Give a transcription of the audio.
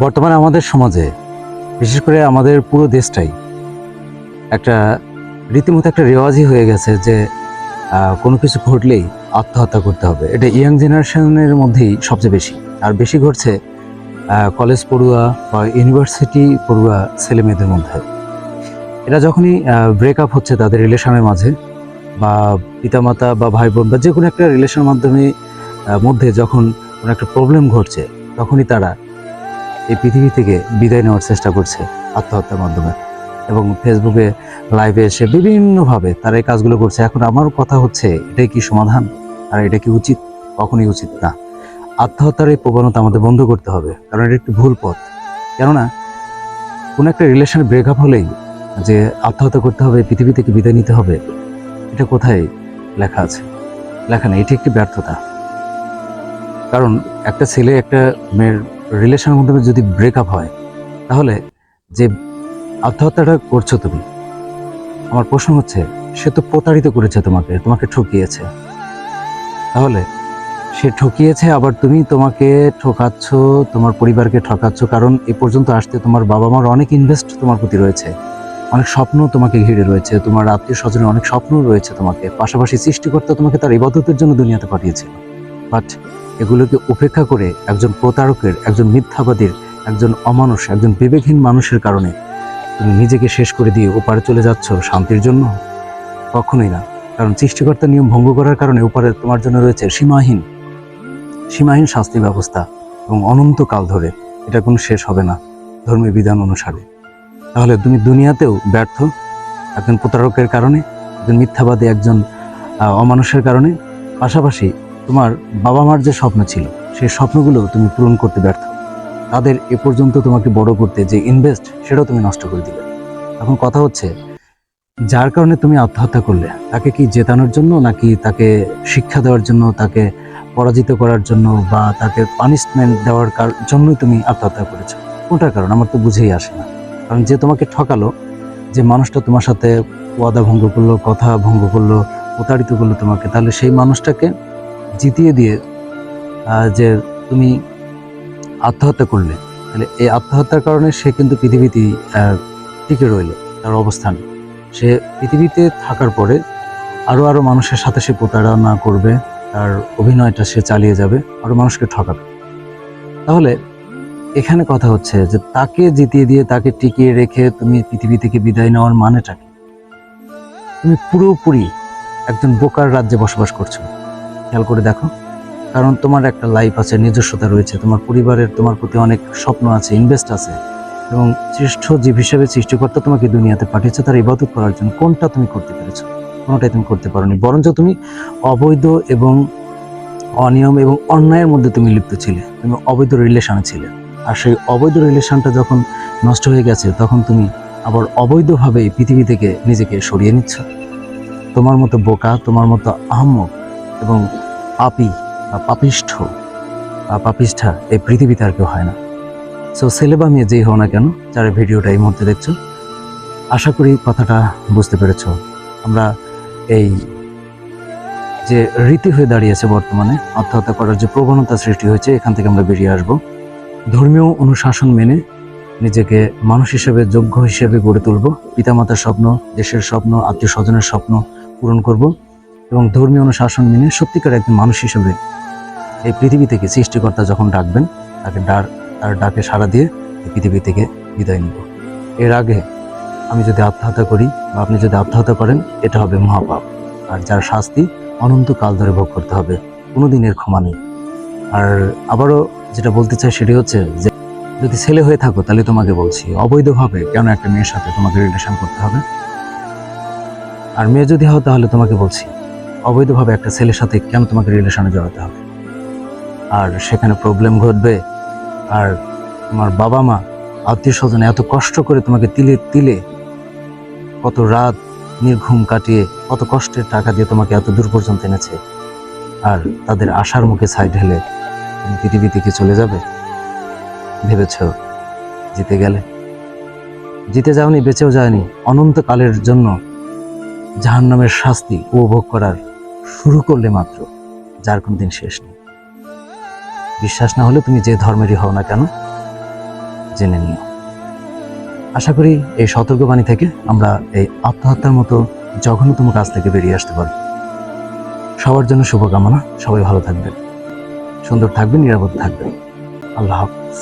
বর্তমানে আমাদের সমাজে, বিশেষ করে আমাদের পুরো দেশটাই একটা রীতিমতো একটা রেওয়াজই হয়ে গেছে যে কোনো কিছু ঘটলেই আত্মহত্যা করতে হবে। এটা ইয়াং জেনারেশনের মধ্যেই সবচেয়ে বেশি, আর বেশি ঘটছে কলেজ পড়ুয়া বা ইউনিভার্সিটি পড়ুয়া ছেলেমেয়েদের মধ্যে। এরা যখনই ব্রেকআপ হচ্ছে তাদের রিলেশনের মাঝে, বা পিতামাতা বা ভাই বোন বা যে কোনো একটা রিলেশনের মাধ্যমে মধ্যে যখন কোনো একটা প্রবলেম ঘটছে, তখনই তারা এই পৃথিবী থেকে বিদায় নেওয়ার চেষ্টা করছে আত্মহত্যার মাধ্যমে। এবং ফেসবুকে লাইভে এসে বিভিন্নভাবে তারা এই কাজগুলো করছে। এখন আমার কথা হচ্ছে, এটাই কি সমাধান? আর এটা কি উচিত? কখনই উচিত না। আত্মহত্যার এই প্রবণতা আমাদের বন্ধ করতে হবে, কারণ এটা একটি ভুল পথ। কেননা কোনো একটা রিলেশনে ব্রেকআপ হলেই যে আত্মহত্যা করতে হবে, পৃথিবী থেকে বিদায় নিতে হবে, এটা কোথায় লেখা আছে? লেখা নেই। এটি একটি ব্যর্থতা। কারণ একটা ছেলে একটা মেয়ের রিলেশনের মধ্যে যদি ব্রেকআপ হয়, তাহলে যে আত্মহত্যাটা করছো তুমি, আমার প্রশ্ন হচ্ছে, সে তো প্রতারিত করেছে, তোমাকে ঠকিয়েছে। তাহলে সে ঠকিয়েছে, আবার তুমি তোমাকে ঠকাচ্ছ, তোমার পরিবারকে ঠকাচ্ছ। কারণ এ পর্যন্ত আসতে তোমার বাবা মার অনেক ইনভেস্ট তোমার প্রতি রয়েছে, অনেক স্বপ্ন তোমাকে ঘিরে রয়েছে, তোমার আত্মীয় স্বজনের অনেক স্বপ্ন রয়েছে তোমাকে। পাশাপাশি সৃষ্টিকর্তা তোমাকে তার ইবাদতের জন্য দুনিয়াতে পাঠিয়েছিল। বাট এগুলোকে উপেক্ষা করে একজন প্রতারকের, একজন মিথ্যাবাদীর, একজন অমানুষ, একজন বিবেকহীন মানুষের কারণে তুমি নিজেকে শেষ করে দিয়ে ওপারে চলে যাচ্ছ শান্তির জন্য? কখনোই না। কারণ সৃষ্টিকর্তার নিয়ম ভঙ্গ করার কারণে ওপারে তোমার জন্য রয়েছে সীমাহীন সীমাহীন শাস্তি ব্যবস্থা, এবং অনন্তকাল ধরে। এটা কোনো শেষ হবে না ধর্মীয় বিধান অনুসারে। তাহলে তুমি দুনিয়াতেও ব্যর্থ, একজন প্রতারকের কারণে, একজন মিথ্যাবাদী, একজন অমানুষের কারণে। পাশাপাশি তোমার বাবা মার যে স্বপ্ন ছিল, সেই স্বপ্নগুলো তুমি পূরণ করতে ব্যর্থ। তাদের এ পর্যন্ত তোমাকে বড় করতে যে ইনভেস্ট, সেটাও তুমি নষ্ট করে দিলে। এখন কথা হচ্ছে, যার কারণে তুমি আত্মহত্যা করলে, তাকে কি জেতানোর জন্য, নাকি তাকে শিক্ষা দেওয়ার জন্য, তাকে পরাজিত করার জন্য, বা তাকে পানিশমেন্ট দেওয়ার জন্যই তুমি আত্মহত্যা করেছো? কোনটার কারণ আমার তো বুঝেই আসে না। কারণ যে তোমাকে ঠকালো, যে মানুষটা তোমার সাথে ওয়াদা ভঙ্গ করলো, কথা ভঙ্গ করলো, প্রতারিত করলো তোমাকে, তাহলে সেই মানুষটাকে জিতিয়ে দিয়ে যে তুমি আত্মহত্যা করলে, তাহলে এই আত্মহত্যার কারণে সে কিন্তু পৃথিবীতেই টিকে রইল, তার অবস্থান। সে পৃথিবীতে থাকার পরে আরো মানুষের সাথে সে প্রতারণা করবে, তার অভিনয়টা সে চালিয়ে যাবে, আরো মানুষকে ঠকাবে। তাহলে এখানে কথা হচ্ছে যে তাকে জিতিয়ে দিয়ে, তাকে টিকিয়ে রেখে তুমি পৃথিবী থেকে বিদায় নেওয়ার মানেটা কি? তুমি পুরোপুরি একজন বোকার রাজ্যে বসবাস করছো। খেয়াল করে দেখো। কারণ তোমার একটা লাইফ আছে, নিজস্বতা রয়েছে, তোমার পরিবারের তোমার প্রতি অনেক স্বপ্ন আছে, ইনভেস্ট আছে, এবং শ্রেষ্ঠ জীব হিসেবে সৃষ্টিকর্তা তোমাকে দুনিয়াতে পাঠিয়েছে তার ইবাদত করার জন্য। কোনটা তুমি করতে পেরেছো? কোনোটাই তুমি করতে পারোনি। বরঞ্চ তুমি অবৈধ এবং অনিয়ম এবং অন্যায়ের মধ্যে তুমি লিপ্ত ছিলে, তুমি অবৈধ রিলেশনে ছিলে। আর সেই অবৈধ রিলেশনটা যখন নষ্ট হয়ে গেছে, তখন তুমি আবার অবৈধভাবে পৃথিবী থেকে নিজেকে সরিয়ে নিচ্ছ। তোমার মতো বোকা, তোমার মতো আহম্মক এবং পাপী বা পাপিষ্ঠ বা পাপিষ্ঠা এই পৃথিবীতে আর কেউ হয় না। সো ছেলে বা মেয়ে যেই হও না কেন, যারা ভিডিওটা এই মুহূর্তে দেখছো, আশা করি কথাটা বুঝতে পেরেছো। আমরা এই যে রীতি হয়ে দাঁড়িয়েছে বর্তমানে, আত্মহত্যা করার যে প্রবণতা সৃষ্টি হয়েছে, এখান থেকে আমরা বেরিয়ে আসব। ধর্মীয় অনুশাসন মেনে নিজেকে মানুষ হিসেবে, যোগ্য হিসেবে গড়ে তুলব। পিতামাতার স্বপ্ন, দেশের স্বপ্ন, আত্মীয় স্বজনের স্বপ্ন পূরণ করব, এবং ধর্মীয় অনুশাসন মেনে সত্যিকার একজন মানুষ হিসেবে এই পৃথিবী থেকে সৃষ্টিকর্তা যখন ডাকবেন, তার ডাকে সাড়া দিয়ে এই পৃথিবী থেকে বিদায় নিব। এর আগে আমি যদি আত্মহত্যা করি বা আপনি যদি আত্মহত্যা করেন, এটা হবে মহাপাপ, আর যার শাস্তি অনন্তকাল ধরে ভোগ করতে হবে, কোনো দিনের ক্ষমা নেই। আর আবারও যেটা বলতে চাই সেটি হচ্ছে যে, যদি ছেলে হয়ে থাকো তাহলে তোমাকে বলছি, অবৈধভাবে কেন একটা মেয়ের সাথে তোমাকে রিলেশন করতে হবে? আর মেয়ে যদি হও তাহলে তোমাকে বলছি, অবৈধভাবে একটা ছেলের সাথে কেন তোমাকে রিলেশনে জড়াতে হবে? আর সেখানে প্রবলেম ঘটবে, আর তোমার বাবা মা, আত্মীয় স্বজন এত কষ্ট করে তোমাকে তিলে তিলে, কত রাত নির্ঘুম কাটিয়ে, কত কষ্টের টাকা দিয়ে তোমাকে এত দূর পর্যন্ত এনেছে, আর তাদের আশার মুখে ছাই ঢেলে তুমি পৃথিবী থেকে চলে যাবে? ভেবেছ জিতে গেলে? জিতে যাওনি, বেঁচেও যায়নি। অনন্তকালের জন্য জাহান্নামের শাস্তি উপভোগ করার শুরু করলে মাত্র, যার কোনদিন শেষ নেই। বিশ্বাস না হলে তুমি যে ধর্মেরই হও না কেন, জেনে নিও। আশা করি এই সতর্কবাণী থেকে আমরা এই আত্মহত্যার মতো জঘন্যতম কাজ থেকে বেরিয়ে আসতে পারব। সবার জন্য শুভকামনা। সবাই ভালো থাকবেন, সুন্দর থাকবেন, নিরাপদ থাকবেন। আল্লাহ হাফেজ।